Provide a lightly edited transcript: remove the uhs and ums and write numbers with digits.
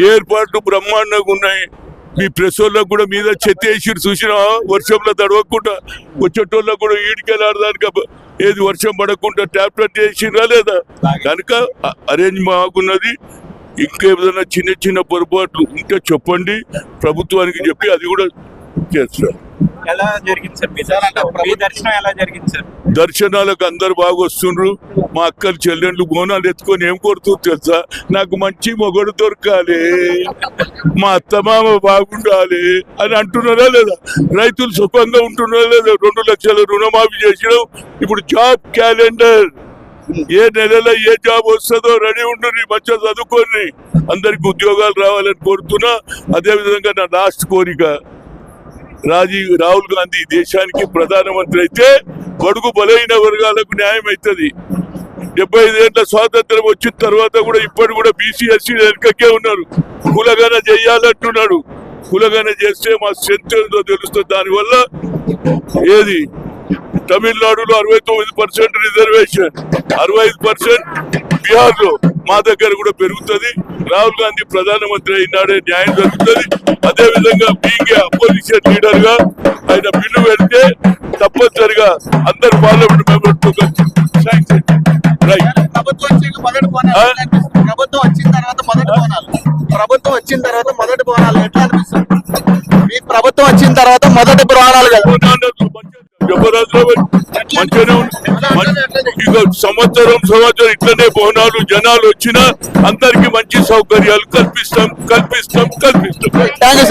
ఏర్పాట్లు బ్రహ్మాండంగా ఉన్నాయి. మీ ప్రెస్ వాళ్ళకు కూడా మీద చెత్త వేసి చూసిన వర్షంలో తడవకుండా వచ్చేటోళ్ళకు కూడా ఈడికెళ్ళాడదానిక ఏది వర్షం పడకుండా ట్యాబ్లెట్ వేసిరా లేదా కనుక అరేంజ్ బాగున్నది. ఇంకేదైనా చిన్న చిన్న పొరపాట్లు ఉంటే చెప్పండి, ప్రభుత్వానికి చెప్పి అది కూడా చేస్తారు. ఎలా జరిగింది సార్ దర్శనం? ఎలా జరిగింది సార్? దర్శనాలకు అందరు బాగా వస్తుండ్రు. మా అక్కలు చెల్లెండ్లు బోనాలు ఎత్తుకొని ఏం కొడుతూ తెలుసా, నాకు మంచి మొగడు దొరకాలి, మా అత్తమామ బాగుండాలి అని అంటున్నారా లేదా? రైతులు సుఖంగా ఉంటున్నారా లేదా? 2 లక్షల రుణమాఫీ చేసినాం. ఇప్పుడు జాబ్ క్యాలెండర్, ఏ నెలలో ఏ జాబ్ వస్తుందో రెడీ ఉండుని, మంచిగా చదువుకొని అందరికి ఉద్యోగాలు రావాలని కోరుతున్నా. అదే విధంగా నా లాస్ట్ కోరిక, రాహుల్ గాంధీ దేశానికి ప్రధానమంత్రి అయితే బడుగు బలైన వర్గాలకు న్యాయం అవుతుంది. 75 ఏళ్ల స్వాతంత్రం వచ్చిన తర్వాత కూడా ఇప్పటి కూడా బీసీ ఎస్సీ వెనుకకే ఉన్నారు. కులగన చెయ్యాలంటున్నాడు. కులగన చేస్తే మా స్ట్రెంత్ ఏందో తెలుస్తుంది. దానివల్ల ఏది తమిళనాడులో 69% రిజర్వేషన్, 65% బీహార్ లో, మా దగ్గర కూడా పెరుగుతుంది. రాహుల్ గాంధీ ప్రధానమంత్రి అయినాడే న్యాయం జరుగుతుంది. అదే విధంగా బీయింగ్ అపోజిషన్ లీడర్ గా ఆయన బిల్లు పెడితే తప్పనిసరిగా అందరు పార్లమెంట్ మెంబర్స్ ప్రభుత్వం వచ్చిన తర్వాత మొదటి బోనాలు ఎట్లా అనిపిస్తుంది? మీ ప్రభుత్వం వచ్చిన తర్వాత మొదటి బోనాలు మంచిగానే ఇక సంవత్సరం ఇట్లనే బోనాలు జనాలు వచ్చినా అందరికి మంచి సౌకర్యాలు కల్పిస్తాం. Thank you sir.